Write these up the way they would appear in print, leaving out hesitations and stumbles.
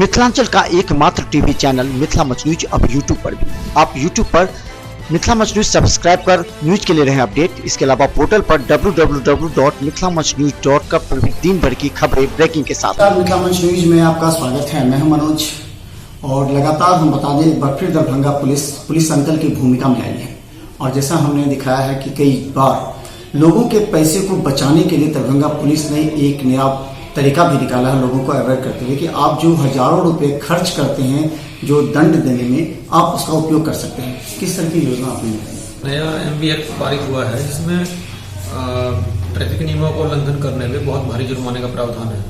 मिथिलांचल का एकमात्र TV channel Mithila much news अब यूट्यूब पर भी। आप यूट्यूब पर मिथिला मच न्यूज सब्सक्राइब कर न्यूज के लिए रहे अपडेट। इसके अलावा पोर्टल पर www.mithilamachnews.com पर भी दिन भर की खबरें ब्रेकिंग के साथ। मिथिला मंच न्यूज में आपका स्वागत है। मैं हूं मनोज और लगातार हम बता दें, एक बार फिर दरभंगा पुलिस अंकल की भूमिका में आई है। और जैसा हमने दिखाया है कि कई बार लोगों के पैसे को बचाने के लिए दरभंगा पुलिस ने एक नया तरीका भी निकाला है लोगों को अवेयर करते हुए कि आप जो हजारों रुपए खर्च करते हैं जो दंड देने में, आप उसका उपयोग कर सकते हैं। किस तरह की योजना आपने बताई? नया MB एक्ट पारित हुआ है जिसमें ट्रैफिक नियमों का उल्लंघन करने में बहुत भारी जुर्माने का प्रावधान है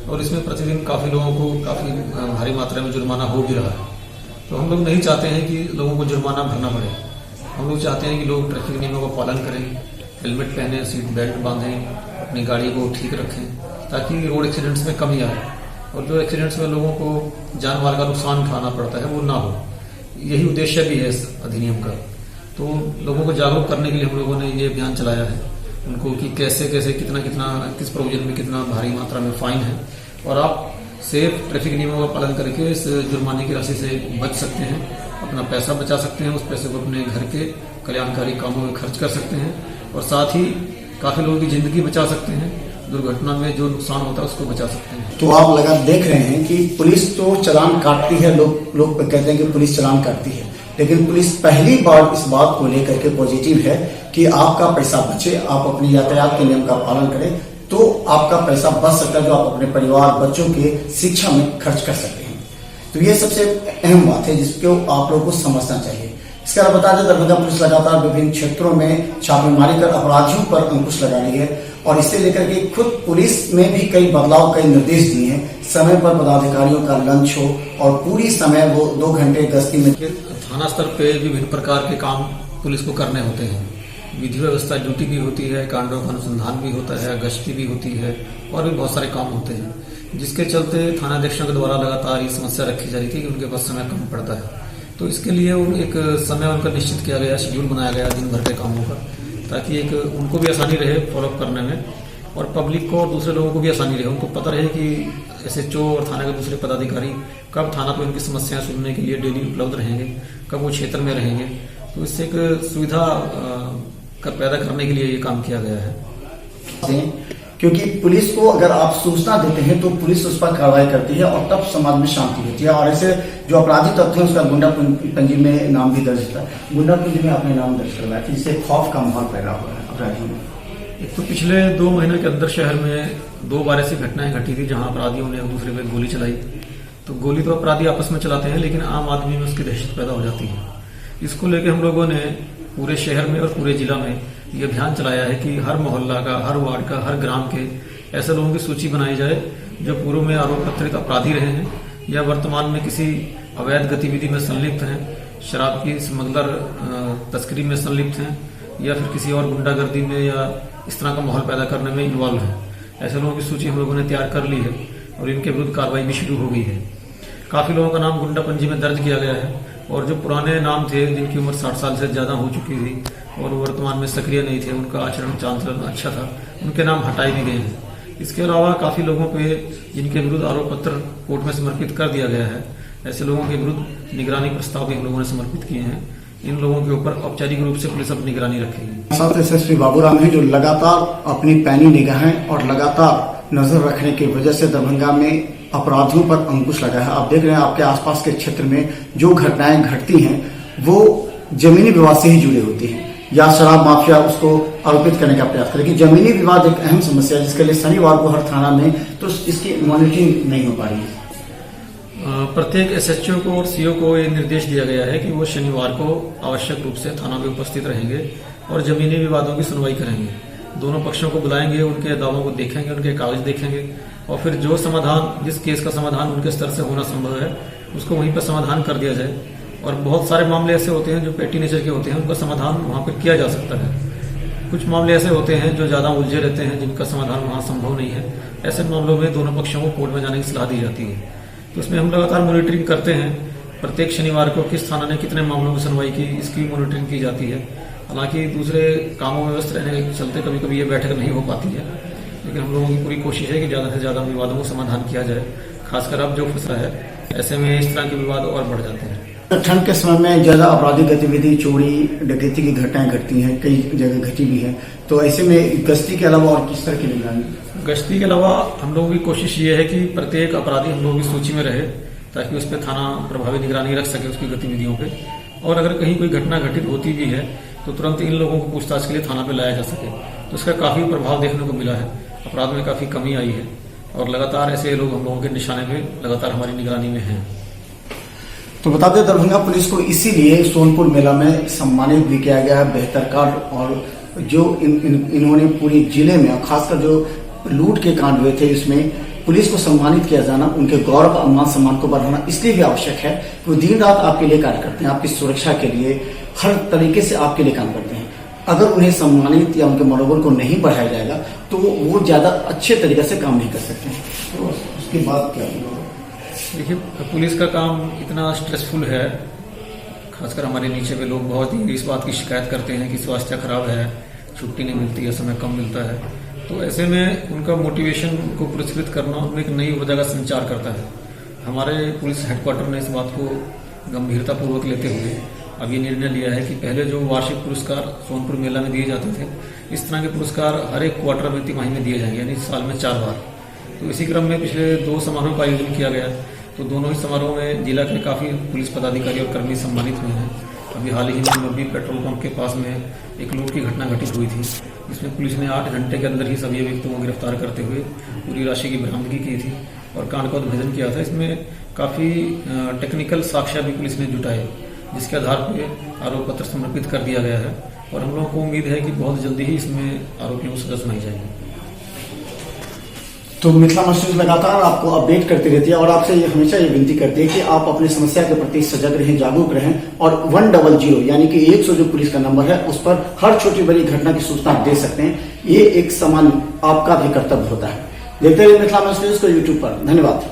और इसमें प्रतिदिन काफी लोगों को काफी भारी मात्रा में जुर्माना हो भी रहा है। तो हम लोग नहीं चाहते हैं कि लोगों को जुर्माना भरना पड़े। हम लोग चाहते हैं कि लोग ट्रैफिक नियमों का पालन करें, हेलमेट पहने, सीट बेल्ट बांधें, अपनी गाड़ी को ठीक रखें ताकि रोड एक्सीडेंट्स में कमी आए और जो एक्सीडेंट्स में लोगों को जान माल का नुकसान उठाना पड़ता है वो ना हो। यही उद्देश्य भी है इस अधिनियम का। तो लोगों को जागरूक करने के लिए हम लोगों ने ये अभियान चलाया है उनको कि कैसे कैसे कितना किस प्रोविजन में कितना भारी मात्रा में फाइन है और आप सेफ ट्रैफिक नियमों का पालन करके इस जुर्माने की राशि से बच सकते हैं, अपना पैसा बचा सकते हैं, उस पैसे को अपने घर के कल्याणकारी कामों में खर्च कर सकते हैं और साथ ही काफी लोगों की जिंदगी बचा सकते हैं। दुर्घटना में जो नुकसान होता है उसको बचा सकते हैं। तो आप लगातार देख रहे हैं कि पुलिस तो चालान काटती है, लोग कहते हैं कि पुलिस चालान काटती है, लेकिन पुलिस पहली बार इस बात को लेकर के पॉजिटिव है कि आपका पैसा बचे, आप अपने यातायात के नियम का पालन करें तो आपका पैसा बच सकता है जो आप अपने परिवार बच्चों के शिक्षा में खर्च कर सकते हैं। तो ये सबसे अहम बात है जिसको आप लोगों को समझना चाहिए। इसके अलावा बता दें, दरभंगा पुलिस लगातार विभिन्न क्षेत्रों में छापेमारी कर अपराधियों पर अंकुश लगा रही है और इसे लेकर के खुद पुलिस में भी कई बदलाव, कई निर्देश दिए हैं। समय पर पदाधिकारियों का लंच हो और पूरी समय वो 2 घंटे गश्ती में। थाना स्तर पे विभिन्न प्रकार के काम पुलिस को करने होते हैं। विधि व्यवस्था ड्यूटी भी होती है, कांडों का अनुसंधान भी होता है, गश्ती भी होती है और भी बहुत सारे काम होते हैं, जिसके चलते थानाध्यक्षों के द्वारा लगातार ये समस्या रखी जा रही थी कि उनके पास समय कम पड़ता है। तो इसके लिए एक समय उनका निश्चित किया गया, शेड्यूल बनाया गया दिन भर के कामों का, ताकि एक उनको भी आसानी रहे फॉलोअप करने में और पब्लिक को और दूसरे लोगों को भी आसानी रहे। उनको पता रहे कि SHO और थाना के दूसरे पदाधिकारी कब थाना पर उनकी समस्याएं सुनने के लिए डेली उपलब्ध रहेंगे, कब वो क्षेत्र में रहेंगे। तो इससे एक सुविधा पैदा करने के लिए ये काम किया गया है। क्योंकि पुलिस को अगर आप सूचना देते हैं तो पुलिस उस पर कार्रवाई करती है और तब समाज में शांति होती है और ऐसे जो अपराधी तत्व है उसका गुंडा पंजी में नाम भी दर्ज होता है। गुंडा पंजी में आपने नाम दर्ज करवाया कि जिससे खौफ का माहौल पैदा हुआ है अपराधियों में। एक तो पिछले 2 महीने के अंदर शहर में 2 बार ऐसी घटनाएं घटी थी जहां अपराधियों ने एक दूसरे पे गोली चलाई। तो गोली तो अपराधी आपस में चलाते हैं लेकिन आम आदमी में उसकी दहशत पैदा हो जाती है। इसको लेकर हम लोगों ने पूरे शहर में और पूरे जिला में ये अभियान चलाया है कि हर मोहल्ला का, हर वार्ड का, हर ग्राम के ऐसे लोगों की सूची बनाई जाए जो पूर्व में आरोप पत्रित अपराधी रहे हैं या वर्तमान में किसी अवैध गतिविधि में संलिप्त हैं, शराब की स्मगलर तस्करी में संलिप्त हैं या फिर किसी और गुंडागर्दी में या इस तरह का माहौल पैदा करने में इन्वॉल्व है। ऐसे लोगों की सूची हम लोगों ने तैयार कर ली है और इनके विरुद्ध कार्रवाई भी शुरू हो गई है। काफी लोगों का नाम गुंडा पंजी में दर्ज किया गया है और जो पुराने नाम थे जिनकी उम्र 60 साल से ज्यादा हो चुकी थी और वर्तमान में सक्रिय नहीं थे, उनका आचरण चांचलन अच्छा था, उनके नाम हटाए भी गए हैं। इसके अलावा काफी लोगों पे जिनके विरुद्ध आरोप पत्र कोर्ट में समर्पित कर दिया गया है, ऐसे लोगों के विरुद्ध निगरानी प्रस्ताव भी हम लोगों ने समर्पित किए हैं। इन लोगों के ऊपर औपचारिक रूप से पुलिस अब निगरानी रखेगी। साथ SSP बाबूराम है जो लगातार अपनी पैनी निगाहें और लगातार नजर रखने की वजह से दरभंगा में अपराधियों पर अंकुश लगा है। आप देख रहे हैं आपके आसपास के क्षेत्र में जो घटनाएं घटती हैं वो जमीनी विवाद से ही जुड़ी होती हैं या शराब माफिया उसको आरोपित करने का प्रयास करे कि जमीनी विवाद एक अहम समस्या है जिसके लिए शनिवार को हर थाना में तो इसकी मॉनिटरिंग नहीं हो पा रही है। प्रत्येक SHO को और CO को ये निर्देश दिया गया है कि वो शनिवार को आवश्यक रूप से थाना में उपस्थित रहेंगे और जमीनी विवादों की सुनवाई करेंगे। दोनों पक्षों को बुलाएंगे, उनके दावों को देखेंगे, उनके कागज देखेंगे और फिर जो समाधान, जिस केस का समाधान उनके स्तर से होना संभव है उसको वहीं पर समाधान कर दिया जाए। और बहुत सारे मामले ऐसे होते हैं जो पेटी नेचर के होते हैं, उनका समाधान वहां पर किया जा सकता है। कुछ मामले ऐसे होते हैं जो ज्यादा उलझे रहते हैं, जिनका समाधान वहां संभव नहीं है। ऐसे मामलों में दोनों पक्षों को कोर्ट में जाने की सलाह दी जाती है। तो इसमें हम लगातार मॉनिटरिंग करते हैं। प्रत्येक शनिवार को किस थाना ने कितने मामलों की सुनवाई की, इसकी मॉनिटरिंग की जाती है। हालांकि दूसरे कामों में व्यस्त रहने के चलते कभी कभी ये बैठक नहीं हो पाती है, लेकिन हम लोगों की पूरी कोशिश है कि ज्यादा से ज्यादा विवादों को समाधान किया जाए। खासकर अब जो फंसा है ऐसे में इस तरह के विवाद और बढ़ जाते हैं। ठंड के समय में ज्यादा आपराधिक गतिविधि, चोरी डकैती की घटनाएं घटती हैं, कई जगह घटी भी है, तो ऐसे में गश्ती के अलावा और किस तरह की निगरानी? गश्ती के अलावा हम लोगों की कोशिश ये है कि प्रत्येक अपराधी हम लोगों की सूची में रहे, ताकि उस पर थाना प्रभावी निगरानी रख सके उसकी गतिविधियों पे, और अगर कहीं कोई घटना घटित होती भी है तो तुरंत इन लोगों को पूछताछ के लिए थाना पे लाया जा सके। तो इसका काफी प्रभाव देखने को मिला है, अपराध में काफी कमी आई है, और लगातार ऐसे लोग हम लोगों के निशाने पे लगातार हमारी निगरानी में हैं। तो बता दें, दरभंगा पुलिस को इसीलिए सोनपुर मेला में सम्मानित भी किया गया है बेहतर कार्य, और जो इन्होंने पूरे जिले में खासकर जो लूट के कांड हुए थे इसमें पुलिस को सम्मानित किया जाना, उनके गौरव और सम्मान को बढ़ाना इसलिए भी आवश्यक है कि वो दिन रात आपके लिए कार्य करते हैं, आपकी सुरक्षा के लिए हर तरीके से आपके लिए काम करते हैं। अगर उन्हें सम्मानित या उनके मनोबल को नहीं बढ़ाया जाएगा तो वो ज्यादा अच्छे तरीके से काम नहीं कर सकते हैं। तो उसके बाद क्या होगा? देखिए, पुलिस का काम इतना स्ट्रेसफुल है, खासकर हमारे नीचे पे लोग बहुत ही इस बात की शिकायत करते हैं कि स्वास्थ्य खराब है, छुट्टी नहीं मिलती है, समय कम मिलता है। तो ऐसे में उनका मोटिवेशन को पुरस्कृत करना उनमें एक नई ऊर्जा का संचार करता है। हमारे पुलिस हेडक्वार्टर ने इस बात को गंभीरतापूर्वक लेते हुए अब ये निर्णय लिया है कि पहले जो वार्षिक पुरस्कार सोनपुर मेला में दिए जाते थे, इस तरह के पुरस्कार हर एक क्वार्टर में, तिमाही में दिए जाएंगे, यानी साल में 4 बार। तो इसी क्रम में पिछले 2 समारोह का आयोजन किया गया, तो दोनों ही समारोह में जिला के काफी पुलिस पदाधिकारी और कर्मी सम्मानित हुए हैं। अभी हाल ही में मोरबी पेट्रोल पंप के पास में एक लूट की घटना घटित हुई थी, जिसमें पुलिस ने 8 घंटे के अंदर ही सभी व्यक्तियों को गिरफ्तार करते हुए पूरी राशि की बरामदगी की थी और कांड का उद्भेदन किया था। इसमें काफी टेक्निकल साक्ष्य भी पुलिस ने जुटाए, जिसके आधार पर आरोप पत्र समर्पित कर दिया गया है, और हम लोगों को उम्मीद है कि बहुत जल्दी ही इसमें आरोपियों को सजा सुनाई जाएगी। तो मिथिला मच न्यूज लगातार आपको अपडेट करती रहती है और आपसे हमेशा ये विनती करती है कि आप अपनी समस्या के प्रति सजग रहें, जागरूक रहें, और 100 यानी कि 100 जो पुलिस का नंबर है उस पर हर छोटी बड़ी घटना की सूचना दे सकते हैं। ये एक सामान्य आपका भी कर्तव्य होता है। देखते रहिए मिथिला मच न्यूज को यूट्यूब पर। धन्यवाद।